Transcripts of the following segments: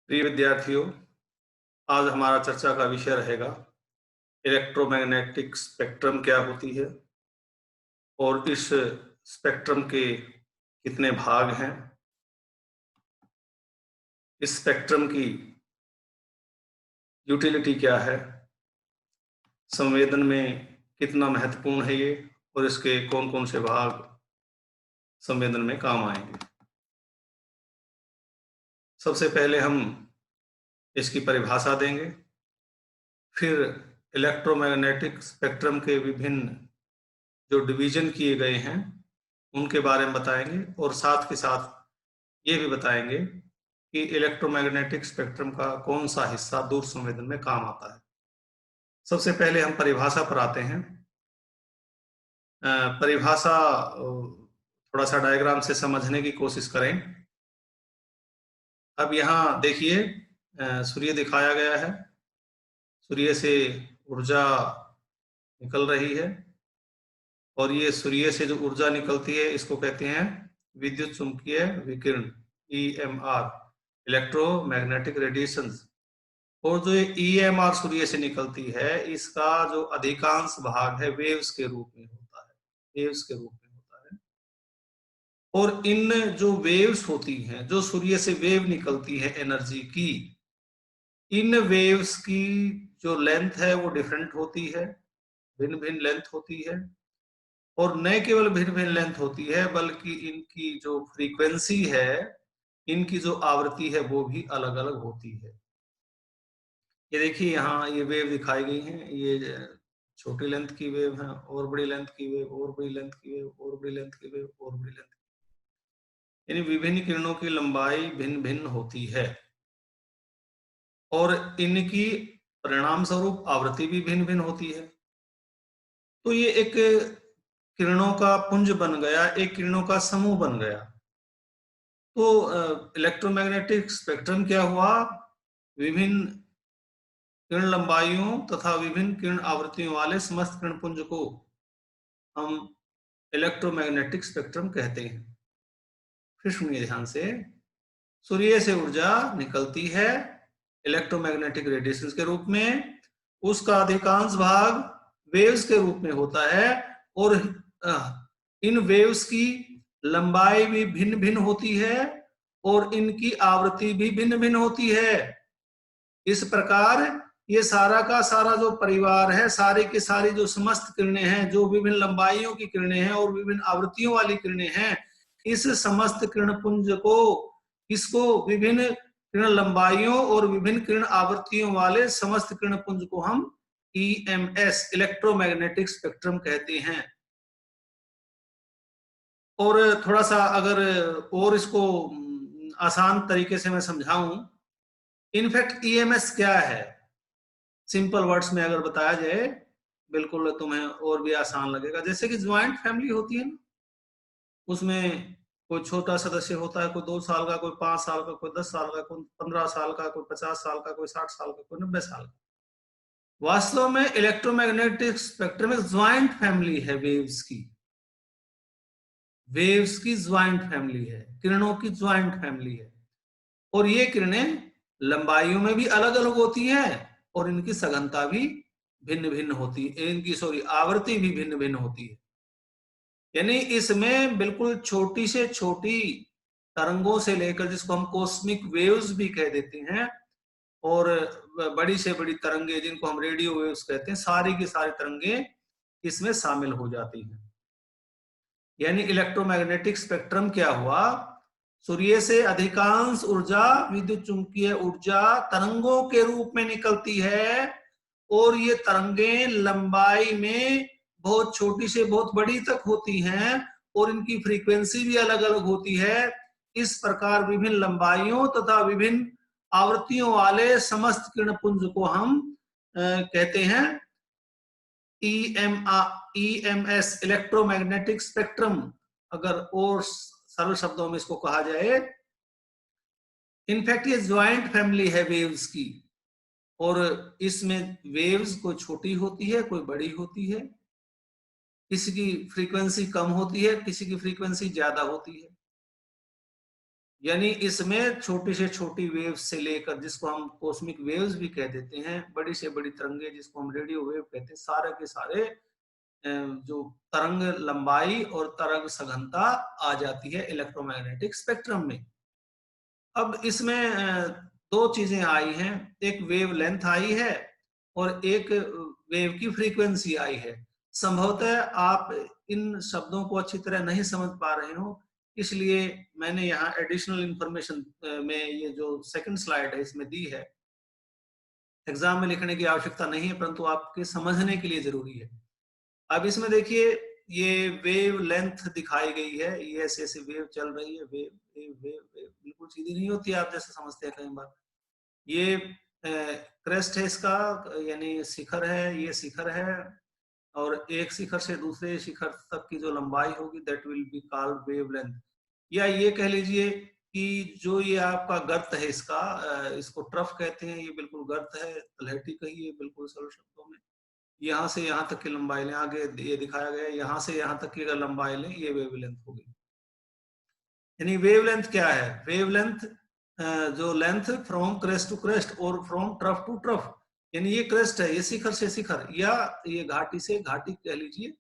प्रिय विद्यार्थियों, आज हमारा चर्चा का विषय रहेगा इलेक्ट्रोमैग्नेटिक स्पेक्ट्रम क्या होती है और इस स्पेक्ट्रम के कितने भाग हैं। इस स्पेक्ट्रम की यूटिलिटी क्या है, संवेदन में कितना महत्वपूर्ण है ये, और इसके कौन कौन से भाग संवेदन में काम आएंगे। सबसे पहले हम इसकी परिभाषा देंगे, फिर इलेक्ट्रोमैग्नेटिक स्पेक्ट्रम के विभिन्न जो डिवीजन किए गए हैं उनके बारे में बताएंगे, और साथ के साथ ये भी बताएंगे कि इलेक्ट्रोमैग्नेटिक स्पेक्ट्रम का कौन सा हिस्सा दूर संवेदन में काम आता है। सबसे पहले हम परिभाषा पर आते हैं। परिभाषा थोड़ा सा डायग्राम से समझने की कोशिश करें। अब यहाँ देखिए, सूर्य दिखाया गया है। सूर्य से ऊर्जा निकल रही है, और ये सूर्य से जो ऊर्जा निकलती है इसको कहते हैं विद्युत चुंबकीय विकिरण, EMR, इलेक्ट्रोमैग्नेटिक रेडिएशन। और जो EMR सूर्य से निकलती है इसका जो अधिकांश भाग है वेव्स के रूप में होता है, वेव्स के रूप में होता है। और इन जो वेव्स होती हैं, जो सूर्य से वेव निकलती है एनर्जी की, इन वेव्स की जो लेंथ है वो डिफरेंट होती है, भिन्न भिन्न लेंथ होती है। और न केवल भिन्न भिन्न लेंथ होती है बल्कि इनकी जो फ्रीक्वेंसी है, इनकी जो आवृत्ति है वो भी अलग अलग होती है। ये देखिए, यहाँ ये वेव दिखाई गई हैं। ये छोटी लेंथ की वेव है, और बड़ी लेंथ की वेव, और बड़ी लेंथ की वेव, और बड़ी लेंथ की वेव, और बड़ी लेंथ। यानी विभिन्न किरणों की लंबाई भिन्न भिन्न होती है, और इनकी परिणाम स्वरूप आवृत्ति भी भिन्न भिन्न होती है। तो ये एक किरणों का पुंज बन गया, एक किरणों का समूह बन गया। तो इलेक्ट्रोमैग्नेटिक स्पेक्ट्रम क्या हुआ? विभिन्न किरण लंबाइयों तथा विभिन्न किरण आवृत्तियों वाले समस्त किरण पुंज को हम इलेक्ट्रोमैग्नेटिक स्पेक्ट्रम कहते हैं। फिर सुनिए ध्यान से, सूर्य से ऊर्जा निकलती है इलेक्ट्रोमैग्नेटिक रेडिएशन के रूप में, उसका अधिकांश भाग वेव्स के रूप में होता है, और इन वेव्स की लंबाई भी भिन्न भिन्न होती है, और इनकी आवृत्ति भी भिन्न भिन्न होती है। इस प्रकार ये सारा का सारा जो परिवार है, सारी की सारी जो समस्त किरणें हैं, जो विभिन्न लंबाइयों की किरणें हैं और विभिन्न आवृत्तियों वाली किरणें हैं, इस समस्त किरण पुंज को, इसको विभिन्न किरण लंबाइयों और विभिन्न किरण आवृत्तियों वाले समस्त किरण पुंज को हम EMS, इलेक्ट्रोमैग्नेटिक स्पेक्ट्रम कहते हैं। और थोड़ा सा अगर और इसको आसान तरीके से मैं समझाऊं, इनफैक्ट EMS क्या है, सिंपल वर्ड्स में अगर बताया जाए, बिल्कुल तुम्हें और भी आसान लगेगा। जैसे कि ज्वाइंट फैमिली होती है ना, उसमें कोई छोटा सदस्य होता है, कोई 2 साल का, कोई 5 साल का, कोई 10 साल का, कोई 15 साल का, कोई 50 साल का, कोई 60 साल का, कोई 90 साल का। वास्तव में इलेक्ट्रोमैग्नेटिक स्पेक्ट्रम में ज्वाइंट फैमिली है वेव्स की, वेव्स की ज्वाइंट फैमिली है, किरणों की ज्वाइंट फैमिली है। और ये किरणें लंबाइयों में भी अलग अलग होती हैं, और इनकी सघनता भी भिन्न भिन्न होती है, इनकी आवृत्ति भी भिन्न भिन्न होती है। यानी इसमें बिल्कुल छोटी से छोटी तरंगों से लेकर, जिसको हम कॉस्मिक वेव्स भी कह देते हैं, और बड़ी से बड़ी तरंगे जिनको हम रेडियो वेव्स कहते हैं, सारी की सारी तरंगे इसमें शामिल हो जाती हैं। यानी इलेक्ट्रोमैग्नेटिक स्पेक्ट्रम क्या हुआ? सूर्य से अधिकांश ऊर्जा विद्युत चुंबकीय ऊर्जा तरंगों के रूप में निकलती है, और ये तरंगें लंबाई में बहुत छोटी से बहुत बड़ी तक होती हैं, और इनकी फ्रीक्वेंसी भी अलग अलग होती है। इस प्रकार विभिन्न लंबाइयों तथा विभिन्न आवृत्तियों वाले समस्त किरणपुंज को हम कहते हैं EMS, इलेक्ट्रोमैग्नेटिक स्पेक्ट्रम। अगर और सरल शब्दों में इसको कहा जाए, इनफैक्ट ये ज्वाइंट फैमिली है वेव्स की, और इसमें वेव्स कोई छोटी होती है, कोई बड़ी होती है, किसी की फ्रीक्वेंसी कम होती है, किसी की फ्रीक्वेंसी ज्यादा होती है। यानी इसमें छोटी से छोटी वेव्स से लेकर, जिसको हम कॉस्मिक वेव्स भी कह देते हैं, बड़ी से बड़ी तरंगे जिसको हम रेडियो वेव कहते हैं, सारे के सारे जो तरंग लंबाई और तरंग सघनता आ जाती है इलेक्ट्रोमैग्नेटिक स्पेक्ट्रम में। अब इसमें दो चीजें आई हैं, एक वेव लेंथ आई है और एक वेव की फ्रीक्वेंसी आई है। संभवतः आप इन शब्दों को अच्छी तरह नहीं समझ पा रहे हो, इसलिए मैंने यहाँ एडिशनल इंफॉर्मेशन में ये जो सेकंड स्लाइड है इसमें दी है। एग्जाम में लिखने की आवश्यकता नहीं है, परंतु आपके समझने के लिए जरूरी है। अब इसमें देखिए, ये वेव लेंथ दिखाई गई है, ये ऐसे ऐसे वेव चल रही है, वेव वेव वेव वेव बिल्कुल सीधी नहीं होती, आप जैसे समझते हैं कई बार। ये क्रेस्ट है इसका, यानी शिखर है, ये शिखर है, और एक शिखर से दूसरे शिखर तक की जो लंबाई होगी that will be called wavelength. या ये कह लीजिए कि जो ये आपका गर्त है इसका, इसको ट्रफ कहते हैं, ये बिल्कुल गर्त है, तलहटी कहिए बिल्कुल सरल शब्दों में। यहाँ से यहाँ तक की लंबाई लें, आगे ये दिखाया गया है, यहाँ से यहाँ तक की अगर लंबाई लें, ये वेवलेंथ होगी। यानी वेवलेंथ क्या है? वेवलेंथ जो length from crest to crest और फ्रॉम ट्रफ टू ट्रफ, यानी ये क्रेस्ट है, ये शिखर से शिखर, या ये घाटी से घाटी कह लीजिए,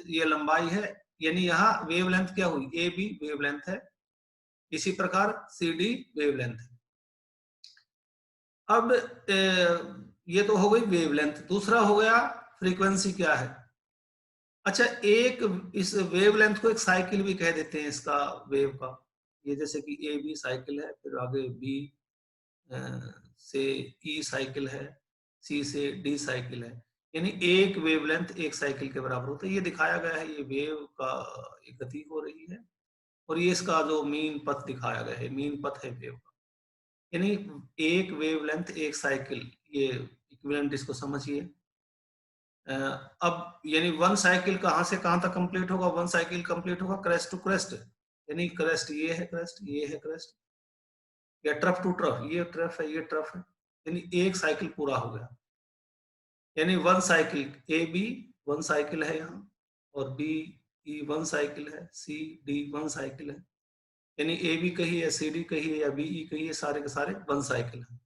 ये लंबाई है। यानी यहाँ वेवलेंथ क्या हुई? ए बी वेवलेंथ है, इसी प्रकार सी डी वेवलेंथ है। अब ये तो हो गई वेवलेंथ। दूसरा हो गया फ्रीक्वेंसी क्या है। अच्छा, एक इस वेवलेंथ को एक साइकिल भी कह देते हैं इसका, वेव का। ये जैसे कि ए बी साइकिल है, फिर आगे बी से ई साइकिल है, सी से डी साइकिल है, यानी एक वेवलेंथ एक साइकिल के बराबर होता है। ये दिखाया गया है, ये वेव का गति हो रही है, और ये इसका जो मीन पथ दिखाया गया है, मीन पथ है वेव का, यानी एक वेवलेंथ एक साइकिल, ये इक्विवेलेंट इसको समझिए। अब यानी वन साइकिल कहां से कहां तक कंप्लीट होगा? वन साइकिल कंप्लीट होगा क्रेस्ट टू क्रेस्ट, यानी क्रेस्ट ये है, क्रेस्ट ये है, क्रेस्ट, या ट्रफ टू ट्रफ, ये ट्रफ है, ये ट्रफ है, यानी एक साइकिल पूरा हो गया। यानी one cycle A B one cycle है यहाँ, और बी ई वन साइकिल है, सी डी वन साइकिल है, यानी ए बी कहिए, सी डी कहिए, या बी ई कहिए, सारे के सारे वन साइकिल है।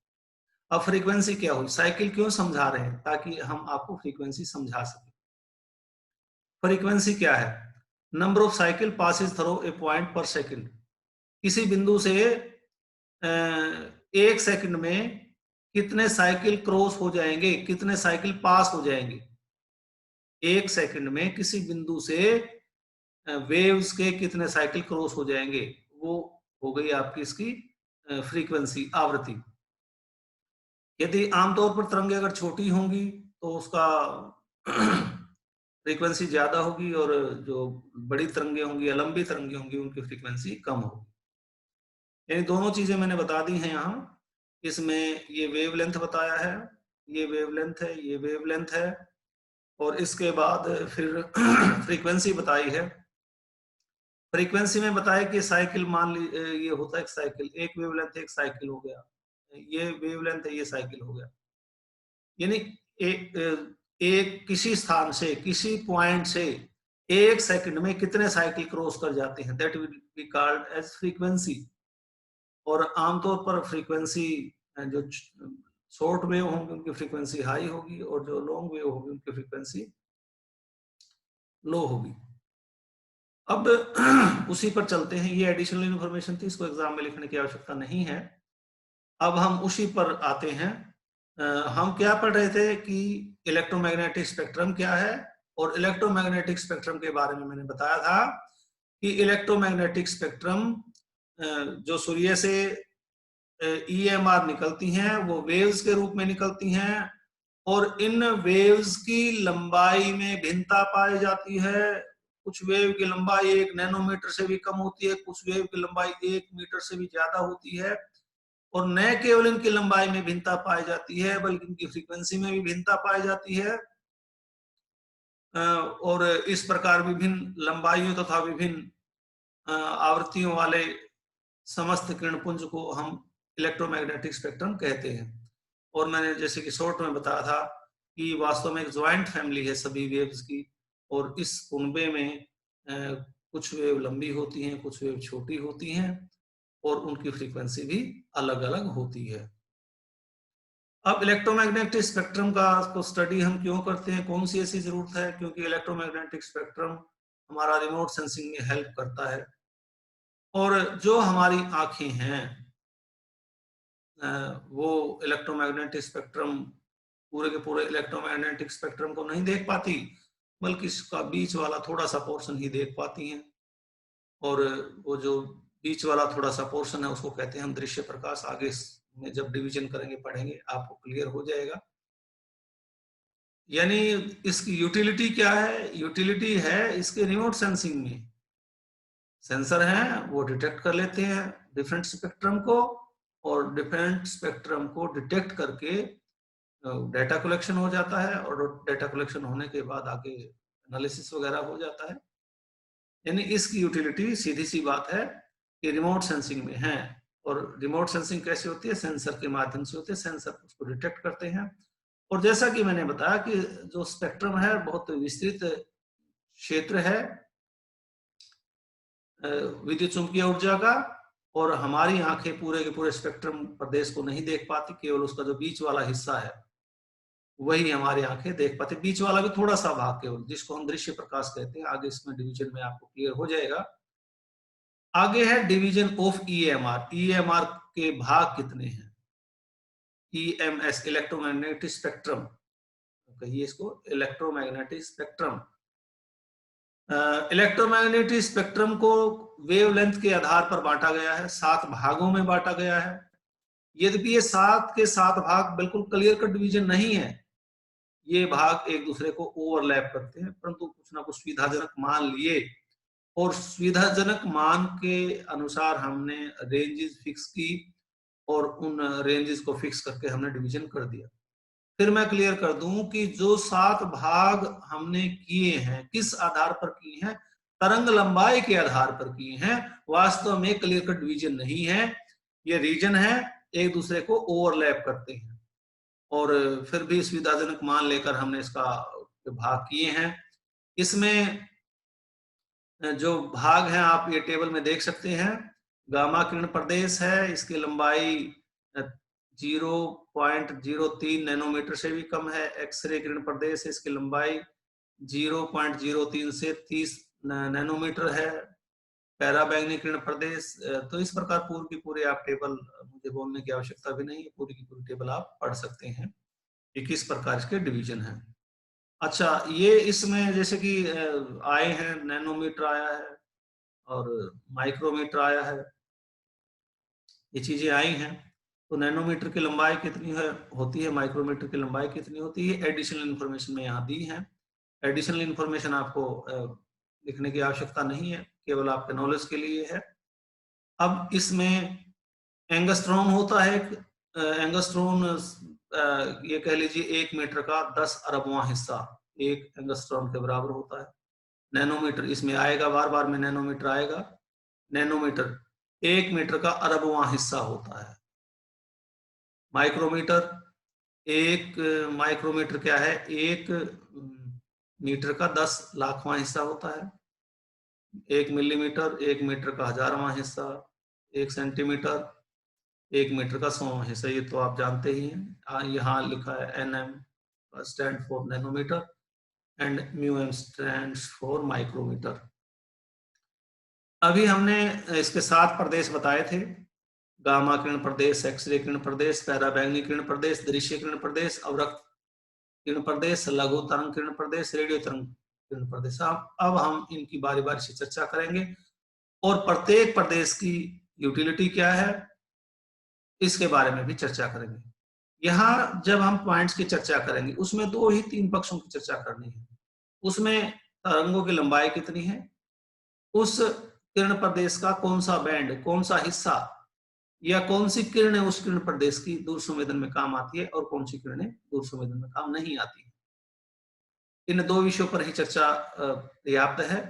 अब फ्रीक्वेंसी क्या हुई? साइकिल क्यों समझा रहे हैं? ताकि हम आपको फ्रीक्वेंसी समझा सके। फ्रीक्वेंसी क्या है? Number of cycle passes through a point पर सेकंड। किसी बिंदु से एक सेकंड में कितने साइकिल क्रॉस हो जाएंगे, कितने साइकिल पास हो जाएंगे। एक सेकंड में किसी बिंदु से वेव्स के कितने साइकिल क्रॉस हो जाएंगे, वो हो गई आपकी इसकी फ्रीक्वेंसी, आवृत्ति। यदि आमतौर पर तरंगे अगर छोटी होंगी तो उसका फ्रीक्वेंसी ज्यादा होगी, और जो बड़ी तरंगे होंगी या लंबी तरंगे होंगी उनकी फ्रीक्वेंसी कम होगी। यानी दोनों चीजें मैंने बता दी हैं यहाँ। इसमें ये वेवलेंथ बताया है, ये वेवलेंथ है, ये वेवलेंथ है, और इसके बाद फिर फ्रीक्वेंसी बताई है। फ्रीक्वेंसी में बताया कि साइकिल, मान ली ये होता है एक साइकिल, एक वेवलेंथ एक साइकिल हो गया, ये वेवलेंथ है, ये साइकिल हो गया। यानी एक किसी स्थान से, किसी पॉइंट से एक सेकंड में कितने साइकिल क्रॉस कर जाते हैं, that will be called as frequency. और आमतौर पर फ्रीक्वेंसी जो शॉर्ट वेव होंगे उनकी फ्रीक्वेंसी हाई होगी, और जो लॉन्ग वेव होगी उनकी फ्रीक्वेंसी लो होगी। अब उसी पर चलते हैं, ये एडिशनल इंफॉर्मेशन थी, इसको एग्जाम में लिखने की आवश्यकता नहीं है। अब हम उसी पर आते हैं। हम क्या पढ़ रहे थे कि इलेक्ट्रोमैग्नेटिक स्पेक्ट्रम क्या है, और इलेक्ट्रोमैग्नेटिक स्पेक्ट्रम के बारे में मैंने बताया था कि इलेक्ट्रोमैग्नेटिक स्पेक्ट्रम जो सूर्य से EMR निकलती हैं वो वेव्स के रूप में निकलती हैं, और इन वेव्स की लंबाई में भिन्नता पाई जाती है। कुछ वेव की लंबाई 1 नैनोमीटर से भी कम होती है, कुछ वेव की लंबाई 1 मीटर से भी ज्यादा होती है, और न केवल इनकी लंबाई में भिन्नता पाई जाती है बल्कि इनकी फ्रीक्वेंसी में भी भिन्नता पाई जाती है। और इस प्रकार विभिन्न लंबाइयों तथा विभिन्न आवृत्तियों वाले समस्त किरणपुंज को हम इलेक्ट्रोमैग्नेटिक स्पेक्ट्रम कहते हैं। और मैंने जैसे कि शॉर्ट में बताया था कि वास्तव में एक ज्वाइंट फैमिली है सभी वेव्स की, और इस कुनबे में कुछ वेव लंबी होती हैं, कुछ वेव छोटी होती हैं, और उनकी फ्रीक्वेंसी भी अलग अलग होती है। अब इलेक्ट्रोमैग्नेटिक स्पेक्ट्रम को स्टडी हम क्यों करते हैं, कौन सी ऐसी जरूरत है, क्योंकि इलेक्ट्रोमैग्नेटिक स्पेक्ट्रम हमारा रिमोट सेंसिंग में हेल्प करता है। और जो हमारी आंखें हैं वो इलेक्ट्रोमैग्नेटिक स्पेक्ट्रम, पूरे के पूरे इलेक्ट्रोमैग्नेटिक स्पेक्ट्रम को नहीं देख पाती, बल्कि इसका बीच वाला थोड़ा सा पोर्शन ही देख पाती हैं। और वो जो बीच वाला थोड़ा सा पोर्शन है उसको कहते हैं हम दृश्य प्रकाश। आगे में जब डिवीजन करेंगे पढ़ेंगे आपको क्लियर हो जाएगा। यानी इसकी यूटिलिटी क्या है, यूटिलिटी है इसके रिमोट सेंसिंग में। सेंसर हैं वो डिटेक्ट कर लेते हैं डिफरेंट स्पेक्ट्रम को, और डिफरेंट स्पेक्ट्रम को डिटेक्ट करके डेटा कलेक्शन हो जाता है, और डेटा कलेक्शन होने के बाद आगे एनालिसिस वगैरह हो जाता है। यानी इसकी यूटिलिटी सीधी सी बात है कि रिमोट सेंसिंग में है। और रिमोट सेंसिंग कैसे होती है, सेंसर के माध्यम से होती है, सेंसर उसको डिटेक्ट करते हैं। और जैसा कि मैंने बताया कि जो स्पेक्ट्रम है बहुत विस्तृत क्षेत्र है विद्युत चुंबकीय ऊर्जा का, और हमारी आंखें पूरे के पूरे स्पेक्ट्रम प्रदेश को नहीं देख पाती, केवल उसका जो बीच वाला हिस्सा है वही हमारी आंखें देख पाती। बीच वाला भी थोड़ा सा भाग केवल, जिसको हम दृश्य प्रकाश कहते हैं। आगे इसमें डिवीजन में आपको क्लियर हो जाएगा। आगे है डिवीजन ऑफ ईएमआर। ईएमआर के भाग कितने हैं? ईएमएस इलेक्ट्रोमैग्नेटिक स्पेक्ट्रम, कहिए इसको इलेक्ट्रोमैग्नेटिक स्पेक्ट्रम। इलेक्ट्रोमैग्नेटिक स्पेक्ट्रम को वेवलेंथ के आधार पर बांटा गया है, 7 भागों में बांटा गया है। यद्यपि ये 7 के 7 भाग बिल्कुल क्लियर कट डिवीजन नहीं है, ये भाग एक दूसरे को ओवरलैप करते हैं, परंतु कुछ ना कुछ सुविधाजनक मान लिए और सुविधाजनक मान के अनुसार हमने रेंजेस फिक्स की, और उन रेंजेस को फिक्स करके हमने डिवीजन कर दिया। फिर मैं क्लियर कर दूं कि जो 7 भाग हमने किए हैं किस आधार पर किए हैं, तरंग लंबाई के आधार पर किए हैं। वास्तव में क्लियर कट डिवीजन नहीं है, ये रीजन है, एक दूसरे को ओवरलैप करते हैं। और फिर भी सुविधाजनक मान लेकर हमने इसका भाग किए हैं। इसमें जो भाग हैं आप ये टेबल में देख सकते हैं। गामा किरण प्रदेश है, इसकी लंबाई 0.03 नैनोमीटर से भी कम है। एक्सरे किरण प्रदेश है, इसकी लंबाई 0.03 से 30 नैनोमीटर है। पैराबैंगनी किरण प्रदेश, तो इस प्रकार पूरी की पूरी आप टेबल, मुझे बोलने की आवश्यकता भी नहीं है, पूरी की पूरी टेबल आप पढ़ सकते हैं कि किस प्रकार इसके डिवीजन है। अच्छा, ये इसमें जैसे कि आए हैं, नैनोमीटर आया है और माइक्रोमीटर आया है, ये चीजें आई हैं। तो नैनोमीटर की लंबाई कितनी है होती है, माइक्रोमीटर की लंबाई कितनी होती है, एडिशनल इंफॉर्मेशन में यहाँ दी है। एडिशनल इंफॉर्मेशन आपको लिखने की आवश्यकता नहीं है, केवल आपके नॉलेज के लिए है। अब इसमें एंगस्ट्रॉन होता है। एंगस्ट्रॉन ये कह लीजिए 1 मीटर का 10 अरबवां हिस्सा 1 एंगस्ट्रॉन के बराबर होता है। नैनोमीटर इसमें आएगा, बार बार में नैनोमीटर आएगा। नैनोमीटर 1 मीटर का अरबवां हिस्सा होता है। माइक्रोमीटर, एक माइक्रोमीटर क्या है, 1 मीटर का 10 लाखवां हिस्सा होता है। 1 मिलीमीटर 1 मीटर का 1000वां हिस्सा। 1 सेंटीमीटर 1 मीटर का 100वां हिस्सा, ये तो आप जानते ही हैं। यहाँ लिखा है NM stand for nanometer and mu M stand for micrometer. अभी हमने इसके 7 प्रदेश बताए थे, गामा किरण प्रदेश, एक्सरे किरण प्रदेश, पैराबैंगनी किरण प्रदेश, दृश्य किरण प्रदेश, अवरक्त किरण प्रदेश, लघु तरंग किरण प्रदेश, रेडियो तरंग किरण प्रदेश। अब हम इनकी बारी बारी से चर्चा करेंगे और प्रत्येक प्रदेश की यूटिलिटी क्या है इसके बारे में भी चर्चा करेंगे। यहाँ जब हम पॉइंट्स की चर्चा करेंगे उसमें 2 ही 3 पक्षों की चर्चा करनी है। उसमें तरंगों की लंबाई कितनी है, उस किरण प्रदेश का कौन सा बैंड, कौन सा हिस्सा, या कौन सी किरणें उस किरण प्रदेश की दूर संवेदन में काम आती है और कौन सी किरणें दूर संवेदन में काम नहीं आती है। इन 2 विषयों पर ही चर्चा पर्याप्त है।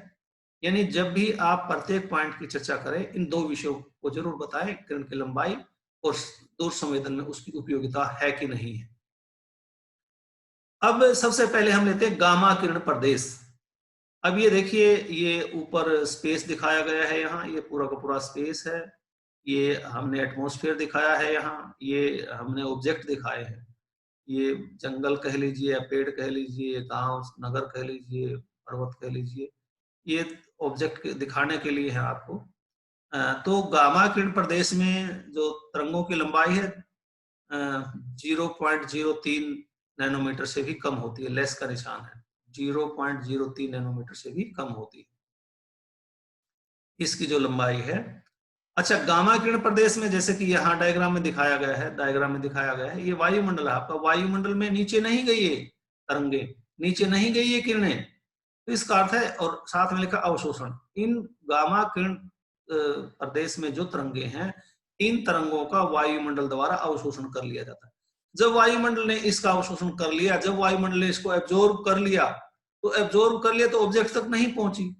यानी जब भी आप प्रत्येक पॉइंट की चर्चा करें इन 2 विषयों को जरूर बताएं, किरण की लंबाई और दूर संवेदन में उसकी उपयोगिता है कि नहीं है। अब सबसे पहले हम लेते हैं गामा किरण प्रदेश। अब ये देखिए, ये ऊपर स्पेस दिखाया गया है, यहाँ ये पूरा का पूरा स्पेस है। ये हमने एटमॉस्फेयर दिखाया है, यहाँ ये हमने ऑब्जेक्ट दिखाए हैं, ये जंगल कह लीजिए या पेड़ कह लीजिए, गांव नगर कह लीजिए, पर्वत कह लीजिए, ये ऑब्जेक्ट दिखाने के लिए है आपको। तो गामा किरण प्रदेश में जो तरंगों की लंबाई है 0.03 नैनोमीटर से भी कम होती है, लेस का निशान है, 0.03 नैनोमीटर से भी कम होती है इसकी जो लंबाई है। अच्छा, गामा किरण प्रदेश में जैसे कि यहाँ डायग्राम में दिखाया गया है, ये वायुमंडल है आपका, वायुमंडल में नीचे नहीं गई ये तरंगे, नीचे नहीं गई ये किरणें, तो इसका अर्थ है, और साथ में लिखा अवशोषण। इन गामा किरण प्रदेश में जो तरंगे हैं, इन तरंगों का वायुमंडल द्वारा अवशोषण कर लिया जाता है। जब वायुमंडल ने इसका अवशोषण कर लिया, जब वायुमंडल ने इसको एब्जॉर्ब कर लिया, तो ऑब्जेक्ट तक नहीं पहुंची,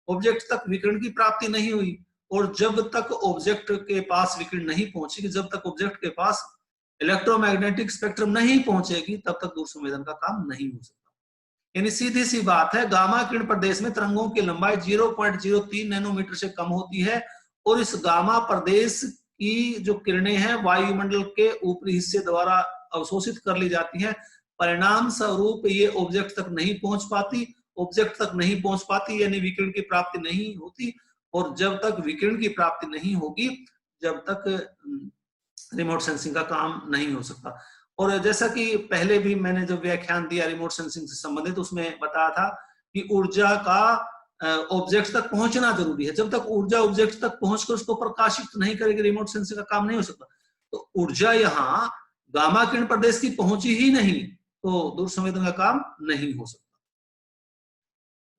ऑब्जेक्ट तक विकिरण की प्राप्ति नहीं हुई। और जब तक ऑब्जेक्ट के पास विकिरण नहीं पहुंचेगी, जब तक ऑब्जेक्ट के पास इलेक्ट्रोमैग्नेटिक स्पेक्ट्रम नहीं पहुंचेगी, तब तक दूर संवेदन का काम नहीं हो सकता। यानी सीधी सी बात है, गामा किरण प्रदेश में तरंगों की लंबाई 0.03 नैनोमीटर से कम होती है, और इस गामा प्रदेश की जो किरणें हैं वायुमंडल के ऊपरी हिस्से द्वारा अवशोषित कर ली जाती हैं। परिणाम स्वरूप ये ऑब्जेक्ट तक नहीं पहुंच पाती, यानी विकिरण की प्राप्ति नहीं होती। और जब तक विकिरण की प्राप्ति नहीं होगी, जब तक रिमोट सेंसिंग का काम नहीं हो सकता। और जैसा कि पहले भी मैंने जो व्याख्यान दिया रिमोट सेंसिंग से संबंधित, उसमें बताया था कि ऊर्जा का ऑब्जेक्ट तक पहुंचना जरूरी है। जब तक ऊर्जा ऑब्जेक्ट तक पहुंचकर उसको प्रकाशित नहीं करेगी, रिमोट सेंसिंग का काम नहीं हो सकता। तो ऊर्जा यहाँ गामा किरण प्रदेश की पहुंची ही नहीं, तो दूर संवेदन का काम नहीं हो सकता।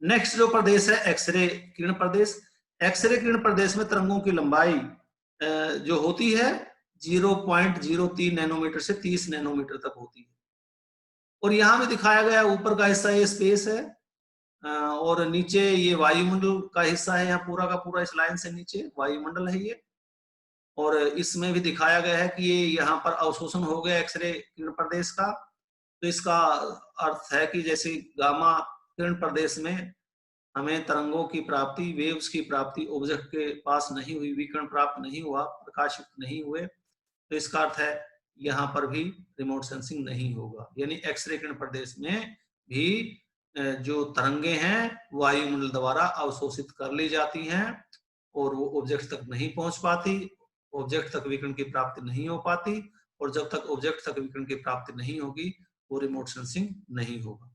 नेक्स्ट जो प्रदेश है एक्सरे किरण प्रदेश। एक्सरे किरण प्रदेश में तरंगों की लंबाई जो होती है 0.03 नैनोमीटर से 30 नैनोमीटर तक होती है। और यहां भी दिखाया गया, ऊपर का हिस्सा ये स्पेस है, और नीचे ये वायुमंडल का हिस्सा है, यहाँ पूरा का पूरा इस लाइन से नीचे वायुमंडल है ये। और इसमें भी दिखाया गया है कि ये यहाँ पर अवशोषण हो गया एक्सरे किरण प्रदेश का। तो इसका अर्थ है कि जैसे गामा किरण प्रदेश में हमें तरंगों की प्राप्ति, वेव्स की प्राप्ति ऑब्जेक्ट के पास नहीं हुई, विकिरण प्राप्त नहीं हुआ, प्रकाशित नहीं हुए, तो इसका अर्थ है यहाँ पर भी रिमोट सेंसिंग नहीं होगा। यानी एक्सरे किरण प्रदेश में भी जो तरंगे हैं वायुमंडल द्वारा अवशोषित कर ली जाती हैं, और वो ऑब्जेक्ट तक नहीं पहुंच पाती, ऑब्जेक्ट तक विकिरण की प्राप्ति नहीं हो पाती, और जब तक ऑब्जेक्ट तक विकिरण की प्राप्ति नहीं होगी, वो रिमोट सेंसिंग नहीं होगा।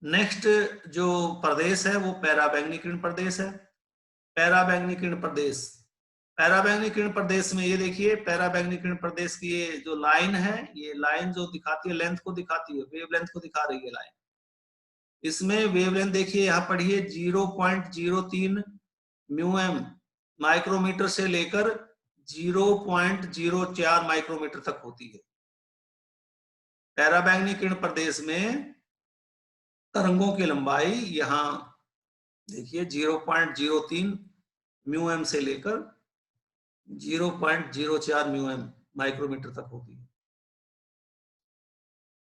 नेक्स्ट जो प्रदेश है वो पैराबैंगनी किरण प्रदेश है। पैराबैंगनी किरण प्रदेश में ये देखिए, पैराबैंगनी किरण प्रदेश की ये जो लाइन है, ये लाइन जो दिखाती है लेंथ को दिखाती है, वेवलेंथ को दिखा रही है लाइन। इसमें वेवलेंथ देखिए, यहाँ पढ़िए 0.03 म्यूएम माइक्रोमीटर से लेकर 0.04 माइक्रोमीटर तक होती है। पैराबैंगनी किरण प्रदेश में तरंगों की लंबाई यहां देखिए 0.03 म्यूएम से लेकर 0.04 म्यूएम माइक्रोमीटर तक होती है।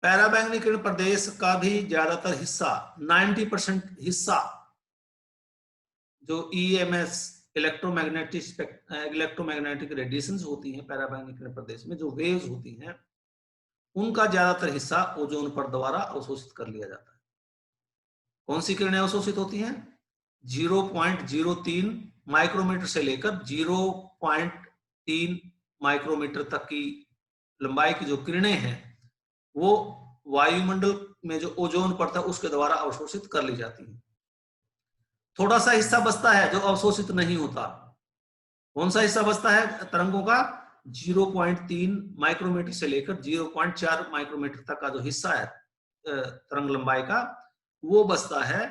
पैराबैंगनी किरण प्रदेश का भी ज्यादातर हिस्सा 90% हिस्सा जो ईएमएस इलेक्ट्रोमैग्नेटिक रेडिएशंस होती हैं पैराबैंगनी किरण प्रदेश में, जो वेव्स होती हैं, उनका ज्यादातर हिस्सा ओजोन परत द्वारा अवशोषित कर लिया जाता है। कौन सी किरणें अवशोषित होती हैं? 0.03 माइक्रोमीटर से लेकर 0.3 माइक्रोमीटर तक की लंबाई की जो किरणें हैं, वो वायुमंडल में जो ओजोन परत है उसके द्वारा अवशोषित कर ली जाती है। थोड़ा सा हिस्सा बचता है जो अवशोषित नहीं होता। कौन सा हिस्सा बचता है तरंगों का? 0.3 माइक्रोमीटर से लेकर 0.4 माइक्रोमीटर तक का जो हिस्सा है तरंग लंबाई का, वो बचता है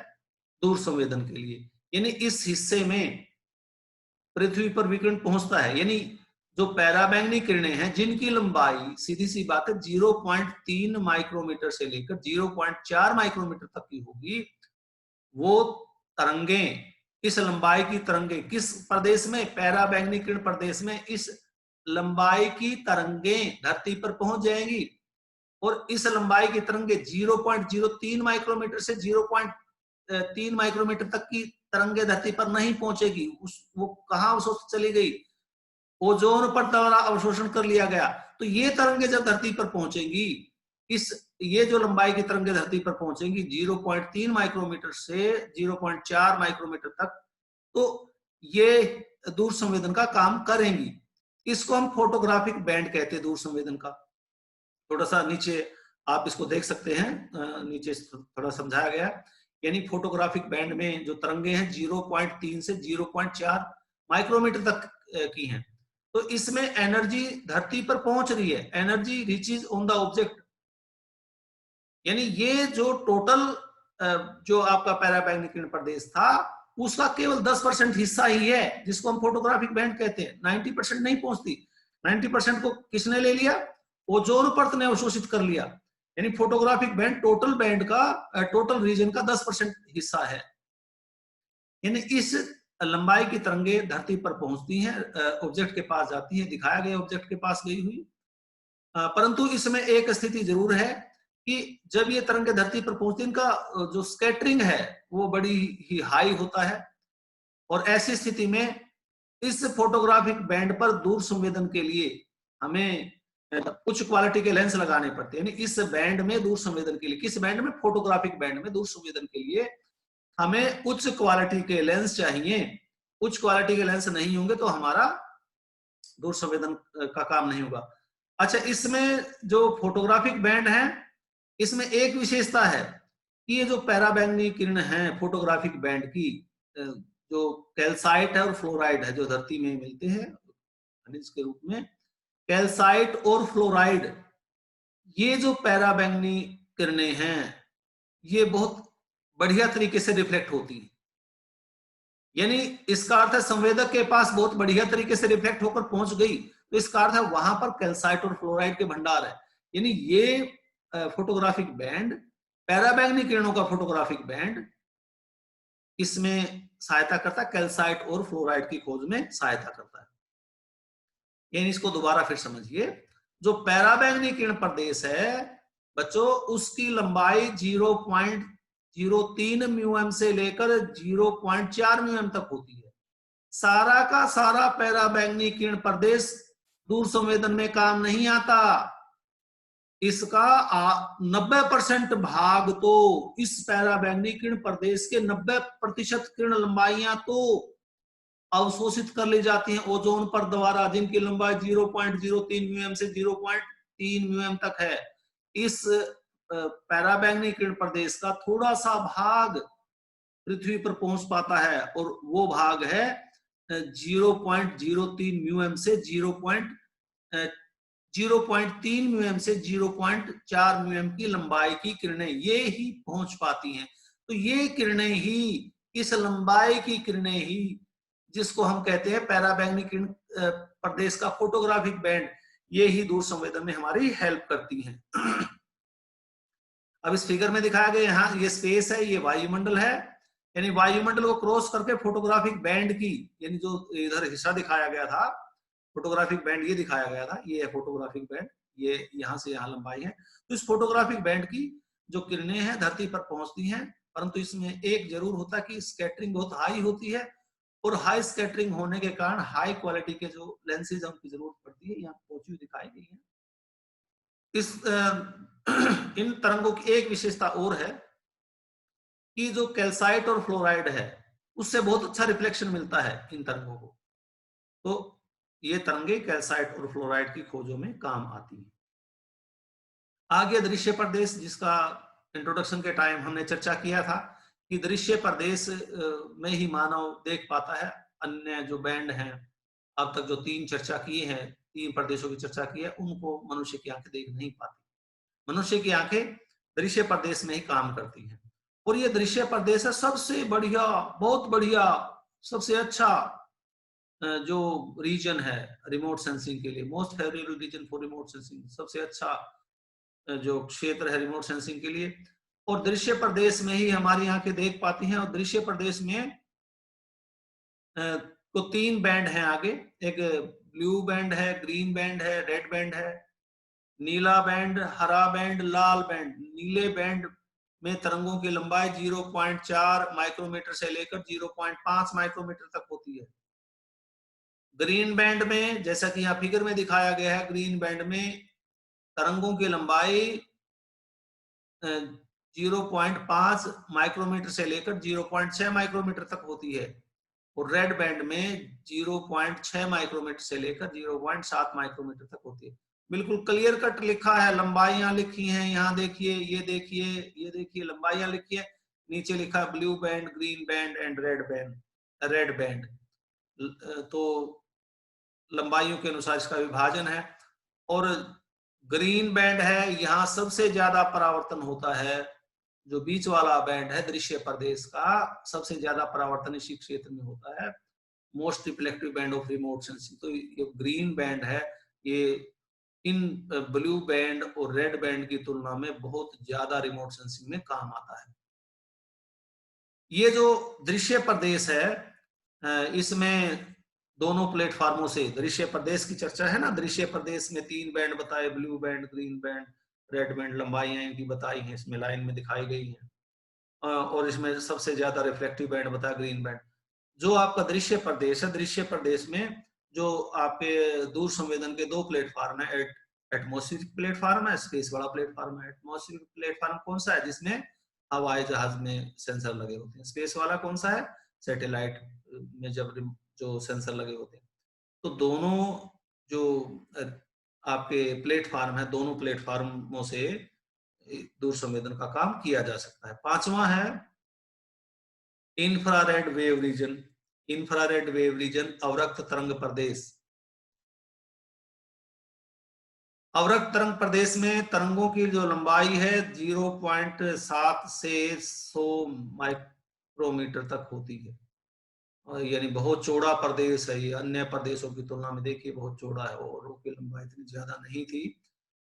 दूर संवेदन के लिए। यानी इस हिस्से में पृथ्वी पर विकिरण पहुंचता है। यानी जो पैराबैंगनी किरणें हैं जिनकी लंबाई सीधी सी बात है 0.3 माइक्रोमीटर से लेकर 0.4 माइक्रोमीटर तक की होगी, वो तरंगे, इस लंबाई की तरंगे किस प्रदेश में? पैराबैंगनी किरण प्रदेश में इस लंबाई की तरंगे धरती पर पहुंच जाएंगी। और इस लंबाई की तरंगे 0.03 माइक्रोमीटर से 0.3 माइक्रोमीटर तक की तरंगे धरती पर नहीं पहुंचेगी। वो कहां अवशोषित चली गई? ओजोन परत द्वारा अवशोषण कर लिया गया। तो ये तरंगे जब धरती पर पहुंचेंगी, ये जो लंबाई की तरंगे धरती पर पहुंचेंगी 0.3 माइक्रोमीटर से 0.4 माइक्रोमीटर तक, तो ये दूर संवेदन का काम करेंगी। इसको हम फोटोग्राफिक बैंड कहते हैं, दूर संवेदन का। थोड़ा सा नीचे आप इसको देख सकते हैं, नीचे थोड़ा समझाया गया। यानी फोटोग्राफिक बैंड में जो तरंगे हैं 0.3 से 0.4 माइक्रोमीटर तक की हैं। तो इसमें एनर्जी धरती पर पहुंच रही है, energy reaches on the object. यानी ये जो टोटल जो आपका पैराबैंगनी किरण प्रदेश था, उसका केवल 10% हिस्सा ही है जिसको हम फोटोग्राफिक बैंड कहते हैं। 90% नहीं पहुंचती। 90% को किसने ले लिया? ओजोन परत ने अवशोषित कर लिया। यानी फोटोग्राफिक बैंड टोटल बैंड का, टोटल रीजन का 10% हिस्सा है। यानी इस लंबाई की तरंगे धरती पर पहुंचती हैं, ऑब्जेक्ट के पास जाती हैं, दिखाया गया ऑब्जेक्ट के पास गई हुई। परंतु इसमें एक स्थिति जरूर है कि जब ये तरंगे धरती पर पहुंचती, इनका जो स्कैटरिंग है वो बड़ी ही हाई होता है, और ऐसी स्थिति में इस फोटोग्राफिक बैंड पर दूर संवेदन के लिए हमें उच्च क्वालिटी के लेंस लगाने पड़ते हैं। यानी इस बैंड में दूर संवेदन के लिए, किस बैंड में? फोटोग्राफिक बैंड में दूर संवेदन के लिए हमें उच्च क्वालिटी के लेंस चाहिए। उच्च क्वालिटी के लेंस नहीं होंगे तो हमारा दूर संवेदन का काम नहीं होगा। अच्छा, इसमें जो फोटोग्राफिक बैंड है, इसमें एक विशेषता है कि ये जो पैराबैंगनी किरण है फोटोग्राफिक बैंड की, जो कैल्साइट है और फ्लोराइड है जो धरती में मिलते हैं खनिज के रूप में, कैल्साइट और फ्लोराइड, ये जो पैराबैंगनी किरणें हैं ये बहुत बढ़िया तरीके से रिफ्लेक्ट होती है। यानी इसका अर्थ है संवेदक के पास बहुत बढ़िया तरीके से रिफ्लेक्ट होकर पहुंच गई, तो इसका अर्थ है वहां पर कैल्साइट और फ्लोराइड के भंडार है। यानी ये फोटोग्राफिक बैंड, पैराबैंगनी किरणों का फोटोग्राफिक बैंड, इसमें सहायता करता है, कैल्साइट और फ्लोराइड की खोज में सहायता करता है। यानी इसको दोबारा फिर समझिए, जो पैराबैंगनी किरण प्रदेश है बच्चों, उसकी लंबाई 0.03 म्यूएम से लेकर 0.4 म्यूएम तक होती है। सारा का सारा पैराबैंगनी किरण प्रदेश दूर संवेदन में काम नहीं आता। इसका 90% भाग तो, इस पैराबैंगनी किरण प्रदेश के 90% किरण लंबाइयां तो अवशोषित कर ली जाती हैं ओजोन परत द्वारा, जिनकी लंबाई 0.03 म्यूएम से 0.3 म्यूएम तक है। इस पैराबैंगनी किरण प्रदेश का थोड़ा सा भाग पृथ्वी पर पहुंच पाता है, और वो भाग है 0.03 म्यूएम से 0.3 म्यूएम से 0.4 म्यूएम की लंबाई की किरणें ये ही पहुंच पाती हैं। तो ये किरणें ही, इस लंबाई की किरणें ही, जिसको हम कहते हैं पैराबैंगनी किरण प्रदेश का फोटोग्राफिक बैंड, ये ही दूर संवेदन में हमारी हेल्प करती हैं। अब इस फिगर में दिखाया गया, यहाँ ये स्पेस है, ये वायुमंडल है। यानी वायुमंडल को क्रॉस करके फोटोग्राफिक बैंड की, यानी जो इधर हिस्सा दिखाया गया था फोटोग्राफिक बैंड, ये दिखाया गया था, ये है फोटोग्राफिक बैंड, ये यहाँ से यहाँ लंबाई है। तो इस फोटोग्राफिक बैंड की जो किरणें हैं धरती पर पहुंचती हैं, परंतु इसमें एक जरूर होता है कि स्कैटरिंग बहुत हाई होती है, और हाई स्कैटरिंग होने के कारण हाई क्वालिटी के जो लेंसेज है उनकी जरूरत पड़ती है। यहाँ पहुंची हुई दिखाई गई है। इस इन तरंगों की एक विशेषता और है कि जो कैल्साइट और फ्लोराइड है उससे बहुत अच्छा रिफ्लेक्शन मिलता है इन तरंगों को। तो ये तरंगे कैल्साइट और फ्लोराइड की खोजों में काम आती हैं। आगे दृश्य प्रदेश, जिसका इंट्रोडक्शन के टाइम हमने चर्चा किया था कि दृश्य प्रदेश में ही मानव देख पाता है। अन्य जो बैंड हैं, अब तक जो 3 चर्चा किए हैं, 3 प्रदेशों की चर्चा की है, उनको मनुष्य की आंखें देख नहीं पाती। मनुष्य की आंखें दृश्य प्रदेश में ही काम करती हैं, और ये दृश्य प्रदेश है सबसे बढ़िया, बहुत बढ़िया, सबसे अच्छा जो रीजन है रिमोट सेंसिंग के लिए, most favourable region for remote sensing, सबसे अच्छा जो क्षेत्र है रिमोट सेंसिंग के लिए। और दृश्य प्रदेश में ही हमारी आंखें देख पाती हैं। और दृश्य प्रदेश में तो 3 बैंड हैं आगे, एक ब्लू बैंड है, ग्रीन बैंड है, रेड बैंड है, नीला बैंड, हरा बैंड, लाल बैंड। नीले बैंड में तरंगों की लंबाई 0.4 माइक्रोमीटर से लेकर 0.5 माइक्रोमीटर तक होती है। ग्रीन बैंड में जैसा कि यहाँ फिगर में दिखाया गया है, ग्रीन बैंड में तरंगों की लंबाई 0.5 माइक्रोमीटर से लेकर 0.6 माइक्रोमीटर तक होती है, और रेड बैंड में 0.6 माइक्रोमीटर से लेकर 0.7 माइक्रोमीटर तक होती है। बिल्कुल क्लियर कट लिखा है, लंबाइयां लिखी हैं, यहाँ देखिए, ये देखिए, ये देखिए, लंबाइयां लिखी है, नीचे लिखा है blue band, green band and red band. तो लंबाइयों के अनुसार इसका विभाजन है। और ग्रीन बैंड है, यहाँ सबसे ज्यादा परावर्तन होता है, जो बीच वाला बैंड है दृश्य प्रदेश का, सबसे ज्यादा परावर्तन इसी क्षेत्र में होता है, most reflective band of remote sensing. तो ये ग्रीन बैंड है, ये इन ब्लू बैंड और रेड बैंड की तुलना में बहुत ज्यादा रिमोट सेंसिंग में काम आता है। ये जो दृश्य प्रदेश है, इसमें दोनों प्लेटफार्मों से दृश्य प्रदेश की चर्चा है ना, दृश्य प्रदेश में 3 बैंड बताए, blue band, green band, red band, लंबाइयां इनकी बताई हैं, इसमें लाइन में दिखाई गई है, और इसमें सबसे ज्यादा रिफ्लेक्टिव बैंड बताया ग्रीन बैंड। जो आपका दृश्य प्रदेश है, दृश्य प्रदेश में जो आपके दूर संवेदन के 2 प्लेटफार्म है, एटमॉस्फेरिक प्लेटफार्म है, स्पेस वाला प्लेटफार्म है। एटमॉस्फेरिक प्लेटफार्म कौन सा है? जिसमें हवाई जहाज में सेंसर लगे होते हैं। स्पेस वाला कौन सा है? सैटेलाइट में जब जो सेंसर लगे होते हैं। तो दोनों जो आपके प्लेटफार्म है, दोनों प्लेटफार्मों से दूर संवेदन का काम किया जा सकता है। 5वां है infrared wave region. Infrared wave region, अवरक्त तरंग प्रदेश। अवरक्त तरंग प्रदेश में तरंगों की जो लंबाई है 0.7 से 100 माइक्रोमीटर तक होती है, यानी बहुत चौड़ा प्रदेश है ये। अन्य प्रदेशों की तुलना में देखिए बहुत चौड़ा है, और की लंबाई इतनी ज्यादा नहीं थी।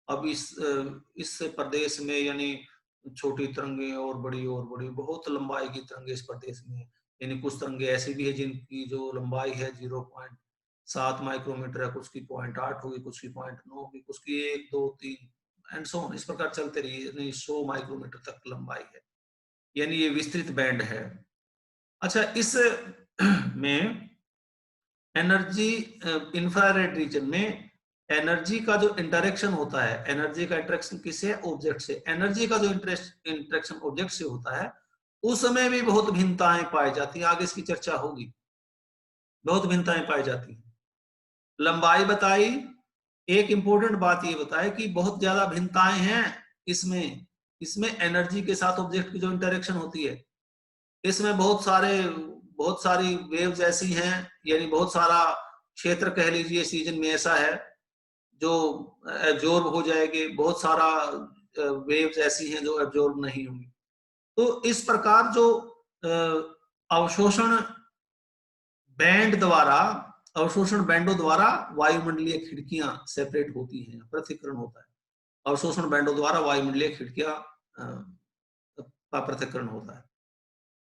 अब इस प्रदेश में यानी छोटी तरंगे और बड़ी बहुत लंबाई की तरंगे इस प्रदेश में, यानी कुछ तरंगे ऐसी भी है जिनकी जो लंबाई है 0.7 माइक्रोमीटर है, कुछ की 0.8 होगी, कुछ की 0.9 होगी, कुछ की 1, 2, 3 एंड सो ऑन, इस प्रकार चलते रही, यानी 100 माइक्रोमीटर तक लंबाई है, यानी ये विस्तृत बैंड है। अच्छा, इस में एनर्जी, इंफ्रारेड रीजन में एनर्जी का जो इंटरेक्शन होता है, एनर्जी का इंटरेक्शन किससे? ऑब्जेक्ट से। एनर्जी का जो इंटरेक्शन ऑब्जेक्ट से होता है, उस समय भी बहुत भिन्नताएं पाई जाती हैं, आगे इसकी चर्चा होगी। बहुत भिन्नताएं पाई जाती हैं। लंबाई बताई, एक इंपॉर्टेंट बात ये बताए कि बहुत ज्यादा भिन्नताएं हैं इसमें एनर्जी के साथ ऑब्जेक्ट की जो इंटरेक्शन होती है, इसमें बहुत सारी वेव्स ऐसी हैं, यानी बहुत सारा क्षेत्र कह लीजिए सीजन में ऐसा है जो एब्जॉर्ब हो जाएगी, बहुत सारा वेव्स ऐसी हैं जो एब्जॉर्ब नहीं होंगी। तो इस प्रकार जो अवशोषण बैंडों द्वारा वायुमंडलीय खिड़कियां सेपरेट होती हैं, पृथक्करण होता है। अवशोषण बैंडों द्वारा वायुमंडलीय खिड़कियां का पृथक्करण होता है।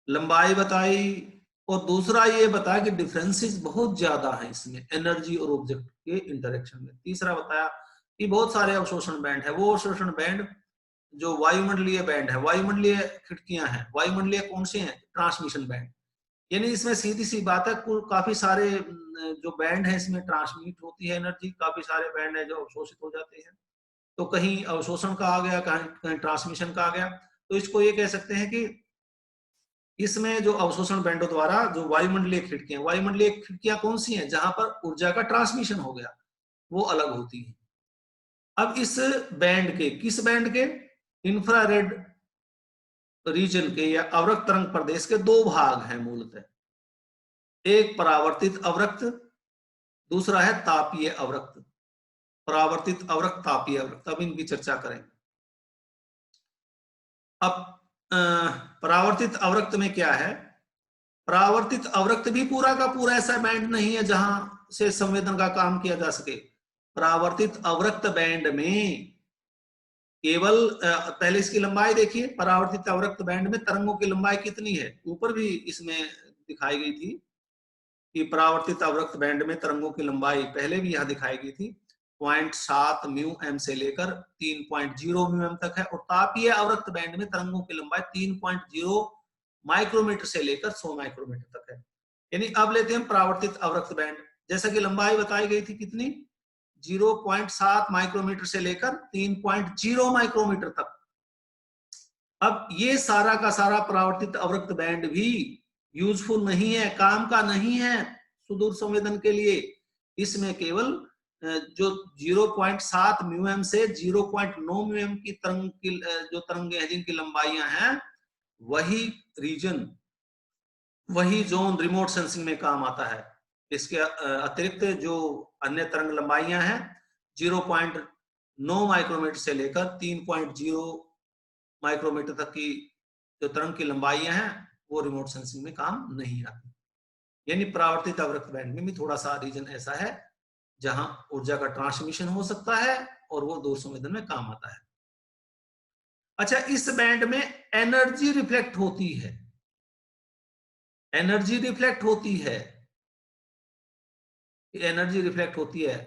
लंबाई बताई, और दूसरा ये बताया कि डिफरेंसेस बहुत ज्यादा है इसमें एनर्जी और ऑब्जेक्ट के इंटरेक्शन में। तीसरा बताया कि बहुत सारे अवशोषण बैंड है, वो अवशोषण बैंड जो वायुमंडलीय बैंड है, वायुमंडलीय खिड़कियां हैं। वायुमंडलीय कौन से हैं? ट्रांसमिशन बैंड, यानी इसमें सीधी सी बात है, कुल काफी सारे जो बैंड है इसमें ट्रांसमिट होती है एनर्जी, काफी सारे बैंड है जो अवशोषित हो जाते हैं। तो कहीं अवशोषण का आ गया, कहीं ट्रांसमिशन का आ गया। तो इसको ये कह सकते हैं कि इसमें जो अवशोषण बैंडों द्वारा जो वायुमंडलीय खिड़कियां कौन सी हैं? जहां पर ऊर्जा का ट्रांसमिशन हो गया, वो अलग होती है। अब इस बैंड के, किस बैंड के? इंफ्रारेड रीजन के या अवरक्त तरंग प्रदेश के 2 भाग हैं मूलतः, एक परावर्तित अवरक्त, दूसरा है तापीय अवरक्त। परावर्तित अवरक्त, तापीय अवरक्त, अब इनकी चर्चा करेंगे। अब परावर्तित अवरक्त में क्या है? परावर्तित अवरक्त भी पूरा का पूरा ऐसा बैंड नहीं है जहां से संवेदन का काम किया जा सके। परावर्तित अवरक्त बैंड में केवल पहले इसकी लंबाई देखिए, परावर्तित अवरक्त बैंड में तरंगों की लंबाई कितनी है? ऊपर भी इसमें दिखाई गई थी कि परावर्तित अवरक्त बैंड में तरंगों की लंबाई पहले भी यहां दिखाई गई थी, 0.7 म्यू एम से लेकर 3.0 म्यू एम तक है। और तापीय अवरक्त बैंड में तरंगों की लंबाई 3.0 माइक्रोमीटर से लेकर 100 माइक्रोमीटर तक है। यानी अब लेते हैं परावर्तित अवरक्त बैंड, जैसा कि लंबाई बताई गई थी कितनी, 0.7 माइक्रोमीटर से लेकर 3.0 माइक्रोमीटर तक। अब ये सारा का सारा परावर्तित अवरक्त बैंड भी यूजफुल नहीं है, काम का नहीं है सुदूर संवेदन के लिए। इसमें केवल जो 0.7 म्यूएम से 0.9 म्यूएम की तरंग की जो तरंगे हैं जिनकी लंबाइयां हैं, वही रीजन, वही जोन रिमोट सेंसिंग में काम आता है। इसके अतिरिक्त जो अन्य तरंग लंबाइयां हैं 0.9 माइक्रोमीटर से लेकर 3.0 माइक्रोमीटर तक की जो तरंग की लंबाइयां हैं वो रिमोट सेंसिंग में काम नहीं आती। यानी परावर्तित अवरक्त बैंड में भी थोड़ा सा रीजन ऐसा है जहां ऊर्जा का ट्रांसमिशन हो सकता है और वो दूर संवेदन में काम आता है। अच्छा, इस बैंड में एनर्जी रिफ्लेक्ट होती है, एनर्जी रिफ्लेक्ट होती है, एनर्जी रिफ्लेक्ट होती है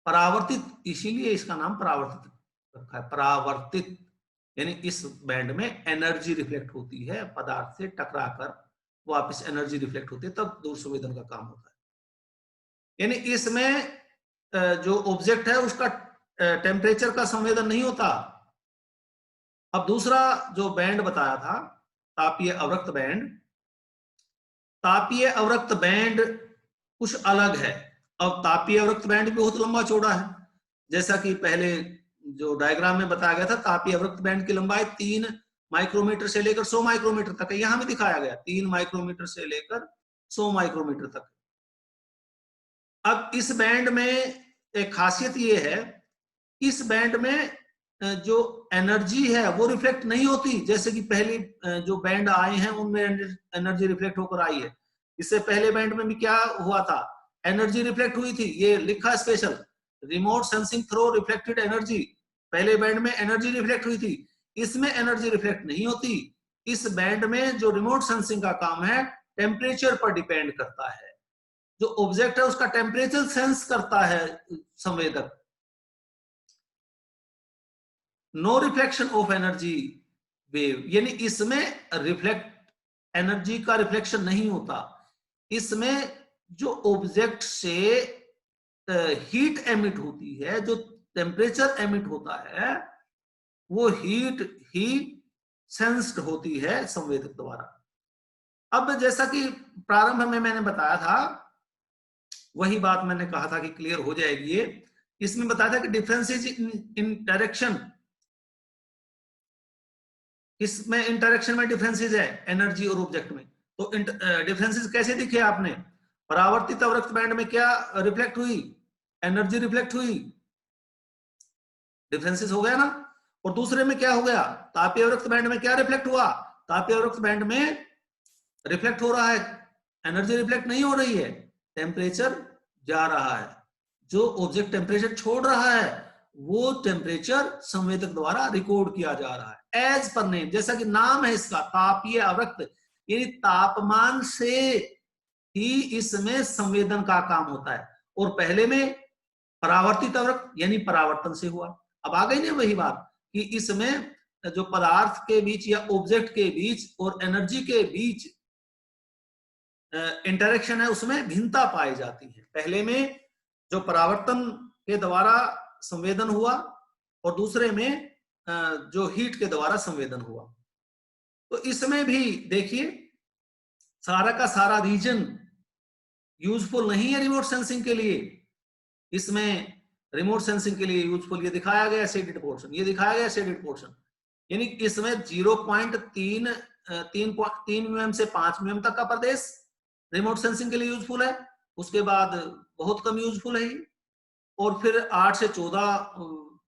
परावर्तित, इसीलिए इसका नाम परावर्तित रखा है, परावर्तित। यानी इस बैंड में एनर्जी रिफ्लेक्ट होती है, पदार्थ से टकराकर वापस एनर्जी रिफ्लेक्ट होती है, तब दूर संवेदन का काम होता है। यानी इसमें जो ऑब्जेक्ट है उसका टेम्परेचर का संवेदन नहीं होता। अब दूसरा जो बैंड बताया था तापीय अवरक्त बैंड, तापीय अवरक्त बैंड कुछ अलग है। अब तापीय अवरक्त बैंड भी बहुत लंबा चौड़ा है, जैसा कि पहले जो डायग्राम में बताया गया था, तापीय अवरक्त बैंड की लंबाई 3 माइक्रोमीटर से लेकर 100 माइक्रोमीटर तक है। यहां भी दिखाया गया 3 माइक्रोमीटर से लेकर 100 माइक्रोमीटर तक। अब इस बैंड में एक खासियत ये है, इस बैंड में जो एनर्जी है वो रिफ्लेक्ट नहीं होती, जैसे कि पहले जो बैंड आए हैं उनमें एनर्जी रिफ्लेक्ट होकर आई है। इससे पहले बैंड में भी क्या हुआ था, एनर्जी रिफ्लेक्ट हुई थी, ये लिखा special, remote sensing through reflected energy. पहले बैंड में एनर्जी रिफ्लेक्ट हुई थी, इसमें एनर्जी रिफ्लेक्ट नहीं होती। इस बैंड में जो रिमोट सेंसिंग का काम है टेम्परेचर पर डिपेंड करता है, जो ऑब्जेक्ट है उसका टेम्परेचर सेंस करता है संवेदक। No reflection of energy wave, यानी इसमें रिफ्लेक्ट एनर्जी का रिफ्लेक्शन नहीं होता। इसमें जो ऑब्जेक्ट से हीट एमिट होती है, जो टेम्परेचर एमिट होता है, वो हीट ही सेंस्ड होती है संवेदक द्वारा। अब जैसा कि प्रारंभ में मैंने बताया था, वही बात मैंने कहा था कि क्लियर हो जाएगी ये। इसमें बताया था कि डिफरेंसेस इन डायरेक्शन, इसमें इंटरेक्शन में डिफरेंसेस है एनर्जी और ऑब्जेक्ट में। तो डिफरेंसेस कैसे दिखे आपने, परावर्तित अवरक्त बैंड में क्या रिफ्लेक्ट हुई, एनर्जी रिफ्लेक्ट हुई, डिफरेंसेस हो गया ना। और दूसरे में क्या हो गया, तापीय अवरक्त बैंड में क्या रिफ्लेक्ट हुआ, तापीय अवरक्त बैंड में रिफ्लेक्ट हो रहा है, एनर्जी रिफ्लेक्ट नहीं हो रही है, टेम्परेचर जा रहा है। जो ऑब्जेक्ट टेम्परेचर छोड़ रहा है वो टेम्परेचर संवेदक द्वारा रिकॉर्ड किया जा रहा है एज पर नेम, जैसा कि नाम है इसका तापीय अवरक्त, यानी तापमान से ही इसमें संवेदन का काम होता है। और पहले में परावर्तित अवरक्त यानी परावर्तन से हुआ। अब आ गई ना वही बात कि इसमें जो पदार्थ के बीच या ऑब्जेक्ट के बीच और एनर्जी के बीच इंटरेक्शन है उसमें भिन्नता पाई जाती है। पहले में जो परावर्तन के द्वारा संवेदन हुआ और दूसरे में जो हीट के द्वारा संवेदन हुआ। तो इसमें भी देखिए सारा का सारा रीजन यूजफुल नहीं है रिमोट सेंसिंग के लिए। इसमें रिमोट सेंसिंग के लिए यूजफुल ये दिखाया गया शेडेड पोर्शन, ये दिखाया गया शेडेड पोर्शन, यानी इसमें 0.3 mm से 5 mm तक का प्रदेश रिमोट सेंसिंग के लिए यूजफुल है। उसके बाद बहुत कम यूजफुल है, और फिर 8 से 14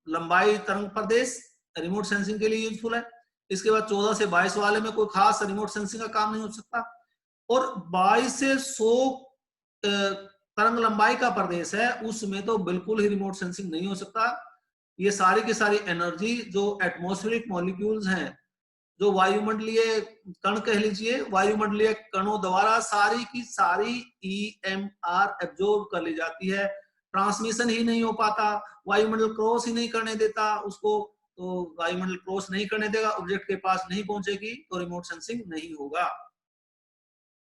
लंबाई तरंग प्रदेश रिमोट सेंसिंग के लिए यूजफुल है। इसके बाद 14 से 22 वाले में कोई खास रिमोट सेंसिंग का काम नहीं हो सकता, और 22 से 100 तरंग लंबाई का प्रदेश है उसमें तो बिल्कुल ही रिमोट सेंसिंग नहीं हो सकता। ये सारी की सारी एनर्जी जो एटमॉस्फेरिक मॉलिक्यूल्स हैं, जो वायुमंडलीय कण कह लीजिए, वायुमंडलीय कणों द्वारा सारी की सारी EMR एब्जॉर्ब कर ली जाती है, ट्रांसमिशन ही नहीं हो पाता, वायुमंडल क्रॉस ही नहीं करने देता उसको। तो वायुमंडल क्रॉस नहीं करने देगा, ऑब्जेक्ट के पास नहीं पहुंचेगी, तो रिमोट सेंसिंग नहीं होगा।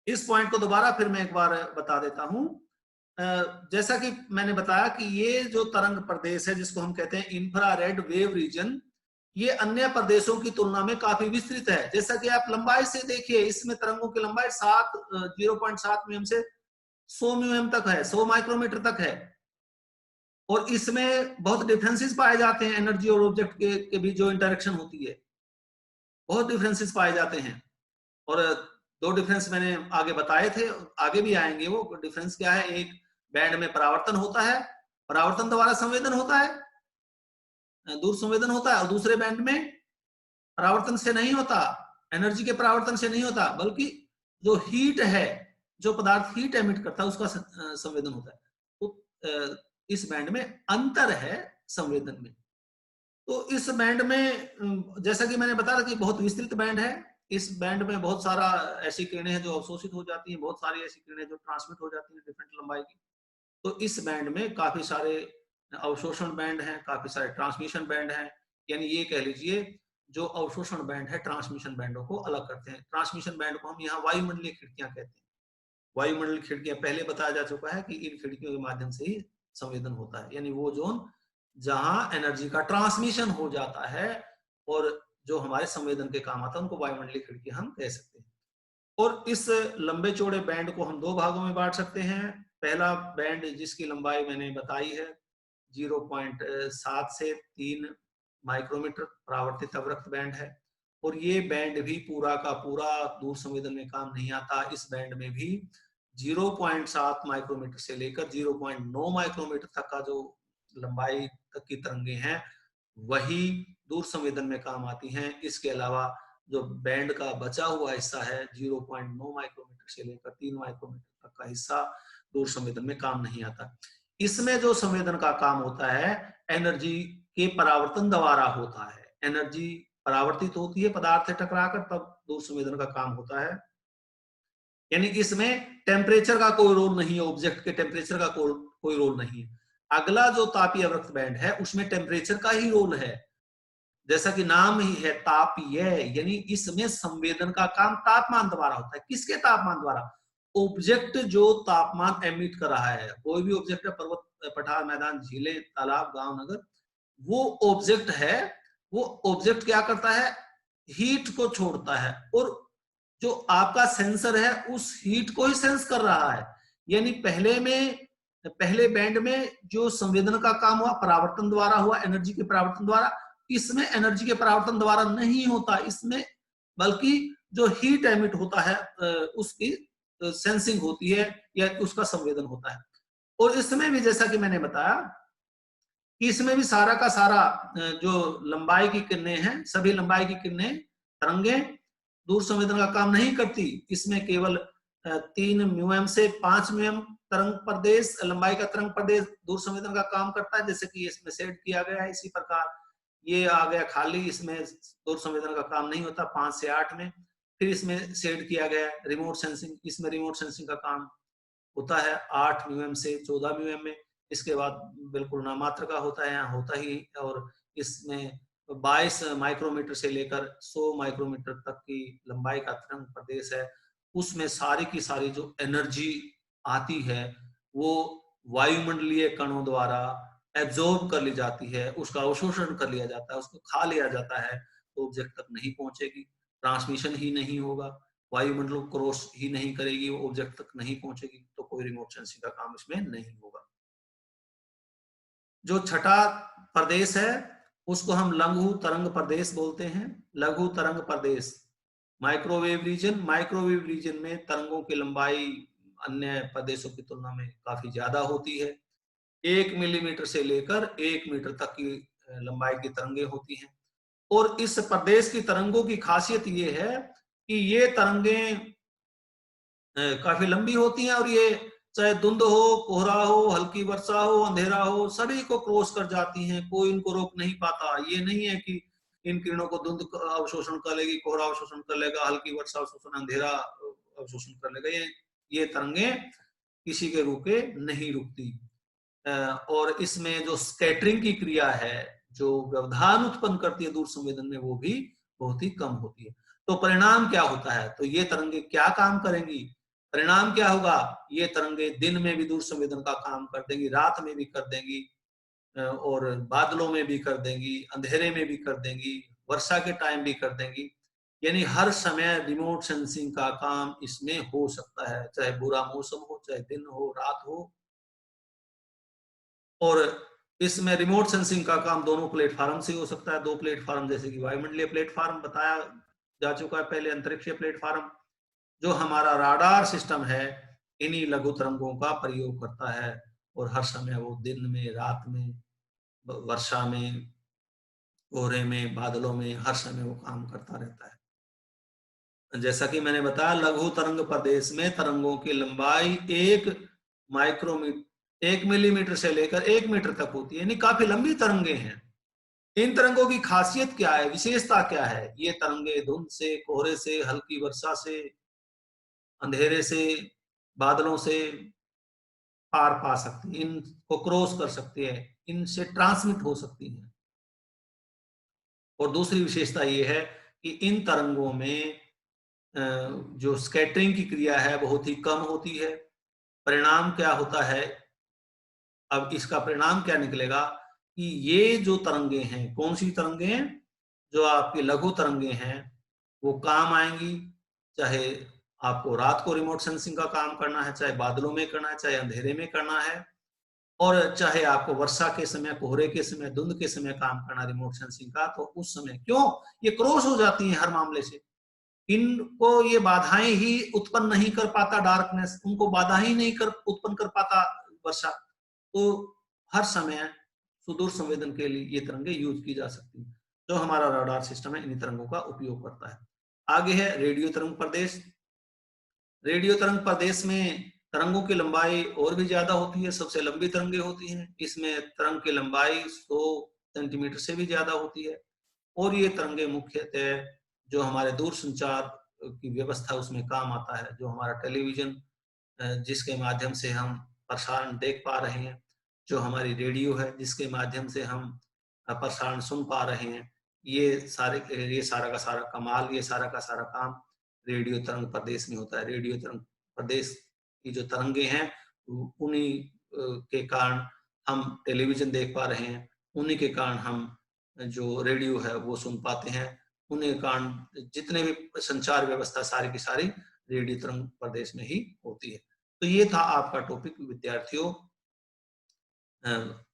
इस पॉइंट को दोबारा फिर मैं एक बार बता देता हूं जैसा कि मैंने बताया कि ये जो तरंग प्रदेश है जिसको हम कहते हैं इंफ्रारेड वेव रीजन, ये अन्य प्रदेशों की तुलना में काफी विस्तृत है। जैसा कि आप लंबाई से देखिए, इसमें तरंगों की लंबाई 0.7 mm से 100 mm तक है, 100 माइक्रोमीटर तक है। और इसमें बहुत डिफरेंसेस पाए जाते हैं, एनर्जी और ऑब्जेक्ट के बीच जो इंटरेक्शन होती है, बहुत डिफरेंसेस पाए जाते हैं। और दो डिफरेंस मैंने आगे बताए थे, आगे भी आएंगे। वो डिफरेंस क्या है? एक बैंड में परावर्तन होता है, परावर्तन द्वारा संवेदन होता है, दूर संवेदन होता है, और दूसरे बैंड में परावर्तन से नहीं होता, एनर्जी के परावर्तन से नहीं होता, बल्कि जो हीट है, जो पदार्थ हीट एमिट करता है उसका संवेदन होता है। तो इस बैंड में अंतर है संवेदन में। तो इस बैंड में जैसा कि मैंने बताया कि बहुत विस्तृत बैंड है। इस बैंड में बहुत सारा ऐसी किरणें हैं जो अवशोषित हो जाती हैं, बहुत सारी ऐसी किरणें जो ट्रांसमिट हो जाती हैं डिफरेंट लंबाई की। तो इस बैंड में काफी सारे अवशोषण बैंड हैं, काफी सारे ट्रांसमिशन बैंड हैं। यानी ये कह लीजिए जो अवशोषण बैंड है ट्रांसमिशन बैंडों को अलग करते हैं। ट्रांसमिशन बैंड को हम यहाँ वायुमंडलीय खिड़कियां कहते हैं। वायुमंडलीय खिड़कियां पहले बताया जा चुका है कि इन खिड़कियों के माध्यम से ही संवेदन होता है, यानी वो जोन जहां एनर्जी का ट्रांसमिशन हो जाता है और जो हमारे संवेदन के काम आता है, उनको वायुमंडलीय खिड़की हम कह सकते हैं। और इस लंबे चौड़े बैंड को हम दो भागों में बांट सकते हैं। पहला बैंड जिसकी लंबाई मैंने बताई है 0.7 से 3 माइक्रोमीटर परावर्तित अवरक्त बैंड है। और ये बैंड भी पूरा का पूरा दूर संवेदन में काम नहीं आता। इस बैंड में भी 0.7 माइक्रोमीटर से लेकर 0.9 माइक्रोमीटर तक का जो लंबाई तक की तरंगे हैं वही दूर संवेदन में काम आती हैं। इसके अलावा जो बैंड का बचा हुआ हिस्सा है 0.9 माइक्रोमीटर से लेकर 3 माइक्रोमीटर तक का हिस्सा दूर संवेदन में काम नहीं आता। इसमें जो संवेदन का काम होता है एनर्जी के परावर्तन द्वारा होता है। एनर्जी परावर्तित होती है पदार्थ से टकराकर, तब दूर संवेदन का काम होता है। यानी इसमें टेम्परेचर का कोई रोल नहीं है, ऑब्जेक्ट के टेम्परेचर का कोई रोल नहीं है। अगला जो तापीय अवरक्त बैंड है उसमें टेम्परेचर का ही रोल है, जैसा कि नाम ही है तापीय, यानी इसमें संवेदन का काम तापमान द्वारा होता है। किसके तापमान द्वारा? ऑब्जेक्ट जो तापमान एमिट कर रहा है, कोई भी ऑब्जेक्ट है, पर्वत, पठार, मैदान, झीलें, तालाब, गांव, नगर, वो ऑब्जेक्ट है, वो ऑब्जेक्ट क्या करता है? हीट को छोड़ता है, और जो आपका सेंसर है उस हीट को ही सेंस कर रहा है। यानी पहले बैंड में जो संवेदन का काम हुआ परावर्तन द्वारा हुआ, एनर्जी के परावर्तन द्वारा। इसमें एनर्जी के परावर्तन द्वारा नहीं होता, इसमें बल्कि जो हीट एमिट होता है उसकी सेंसिंग होती है या उसका संवेदन होता है। और इसमें भी जैसा कि मैंने बताया कि इसमें भी सारा का सारा जो लंबाई की किरणें हैं, सभी लंबाई की किरणें, तरंगे दूर संवेदन का काम नहीं करती। इसमें केवल 3 म्यूएम से 5 म्यूएम तरंग प्रदेश, लंबाई का तरंग प्रदेश दूर संवेदन का काम करता है, जैसे कि इसमें सेट किया गया है। इसी प्रकार ये आ गया खाली, इसमें दूर संवेदन का काम नहीं होता 5 से 8 में। फिर इसमें सेट किया गया रिमोट सेंसिंग, इसमें रिमोट सेंसिंग का काम होता है 8 म्यूएम से 14 म्यूएम में। इसके बाद बिल्कुल नामात्र का होता है, यहाँ होता ही। और इसमें 22 माइक्रोमीटर से लेकर 100 माइक्रोमीटर तक की लंबाई का तरंग प्रदेश है। उसमें सारी की सारी जो एनर्जी आती है वो वायुमंडलीय कणों द्वारा एब्जॉर्ब कर ली जाती है, उसका अवशोषण कर लिया जाता है, उसको खा लिया जाता है, तो ऑब्जेक्ट तक नहीं पहुंचेगी, ट्रांसमिशन ही नहीं होगा, वायुमंडल क्रॉस ही नहीं करेगी, वो ऑब्जेक्ट तक नहीं पहुंचेगी, तो कोई रिमोट सेंसिंग का काम इसमें नहीं होगा। जो छठा प्रदेश है उसको हम लघु तरंग प्रदेश बोलते हैं। लघु तरंग प्रदेश माइक्रोवेव रीजन। माइक्रोवेव रीजन में तरंगों की लंबाई अन्य प्रदेशों की तुलना में काफी ज्यादा होती है। 1 मिलीमीटर से लेकर 1 मीटर तक की लंबाई की तरंगे होती हैं। और इस प्रदेश की तरंगों की खासियत ये है कि ये तरंगे काफी लंबी होती हैं, और ये चाहे धुंध हो, कोहरा हो, हल्की वर्षा हो, अंधेरा हो, सभी को क्रॉस कर जाती हैं, कोई इनको रोक नहीं पाता। ये नहीं है कि इन किरणों को धुंध अवशोषण कर लेगी, कोहरा अवशोषण कर लेगा, हल्की वर्षा अवशोषण, अंधेरा अवशोषण कर लेगा। ये तरंगे किसी के रुके नहीं रुकती। और इसमें जो स्कैटरिंग की क्रिया है, जो व्यवधान उत्पन्न करती है दूर संवेदन में, वो भी बहुत ही कम होती है। तो परिणाम क्या होता है? तो ये तरंगे क्या काम करेंगी? परिणाम क्या होगा, ये तरंगे दिन में भी दूर संवेदन का काम कर देंगी, रात में भी कर देंगी, और बादलों में भी कर देंगी, अंधेरे में भी कर देंगी, वर्षा के टाइम भी कर देंगी। यानी हर समय रिमोट सेंसिंग का काम इसमें हो सकता है, चाहे बुरा मौसम हो, चाहे दिन हो, रात हो। और इसमें रिमोट सेंसिंग का काम दोनों प्लेटफॉर्म से हो सकता है। दो प्लेटफॉर्म जैसे कि वायुमंडलीय प्लेटफॉर्म बताया जा चुका है पहले, अंतरिक्षीय प्लेटफॉर्म। जो हमारा राडार सिस्टम है, इन्हीं लघु तरंगों का प्रयोग करता है, और हर समय वो दिन में, रात में, वर्षा में, कोहरे में, बादलों में, हर समय वो काम करता रहता है। जैसा कि मैंने बताया, लघु तरंग प्रदेश में तरंगों की लंबाई 1 मिलीमीटर से लेकर 1 मीटर तक होती है, यानी काफी लंबी तरंगे हैं। इन तरंगों की खासियत क्या है, विशेषता क्या है? ये तरंगे धुंध से, कोहरे से, हल्की वर्षा से, अंधेरे से, बादलों से पार पा सकती है, इनको क्रॉस कर सकती है, इनसे ट्रांसमिट हो सकती है। और दूसरी विशेषता ये है कि इन तरंगों में जो स्कैटरिंग की क्रिया है बहुत ही कम होती है। परिणाम क्या होता है, अब इसका परिणाम क्या निकलेगा कि ये जो तरंगे हैं, कौन सी तरंगे हैं, जो आपकी लघु तरंगे हैं, वो काम आएंगी, चाहे आपको रात को रिमोट सेंसिंग का काम करना है, चाहे बादलों में करना है, चाहे अंधेरे में करना है, और चाहे आपको वर्षा के समय, कोहरे के समय, धुंध के समय काम करना रिमोट सेंसिंग का, तो उस समय क्यों ये क्रॉस हो जाती है हर मामले से। इनको ये बाधाएं ही उत्पन्न नहीं कर पाता, डार्कनेस उनको बाधा ही नहीं कर उत्पन्न कर पाता वर्षा। तो हर समय सुदूर संवेदन के लिए ये तरंगे यूज की जा सकती है। जो हमारा रडार सिस्टम है, इन तरंगों का उपयोग करता है। आगे है रेडियो तरंग प्रदेश। रेडियो तरंग प्रदेश में तरंगों की लंबाई और भी ज्यादा होती है, सबसे लंबी तरंगे होती हैं। इसमें तरंग की लंबाई 100 सेंटीमीटर से भी ज्यादा होती है, और ये तरंगे मुख्यतः जो हमारे दूर संचार की व्यवस्था उसमें काम आता है, जो हमारा टेलीविजन जिसके माध्यम से हम प्रसारण देख पा रहे हैं, जो हमारी रेडियो है जिसके माध्यम से हम प्रसारण सुन पा रहे हैं, ये सारा का सारा कमाल, ये सारा का सारा काम रेडियो तरंग प्रदेश में होता है। रेडियो तरंग प्रदेश की जो तरंगे हैं, उन्हीं के कारण हम टेलीविजन देख पा रहे हैं, उन्हीं के कारण हम जो रेडियो है वो सुन पाते हैं, उन्हीं के कारण जितने भी संचार व्यवस्था सारी की सारी रेडियो तरंग प्रदेश में ही होती है। तो ये था आपका टॉपिक विद्यार्थियों,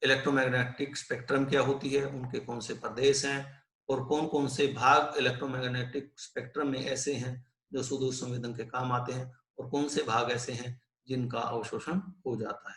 इलेक्ट्रोमैग्नेटिक स्पेक्ट्रम क्या होती है, उनके कौन से प्रदेश हैं, और कौन कौन से भाग इलेक्ट्रोमैग्नेटिक स्पेक्ट्रम में ऐसे हैं जो सुदूर संवेदन के काम आते हैं, और कौन से भाग ऐसे हैं जिनका अवशोषण हो जाता है।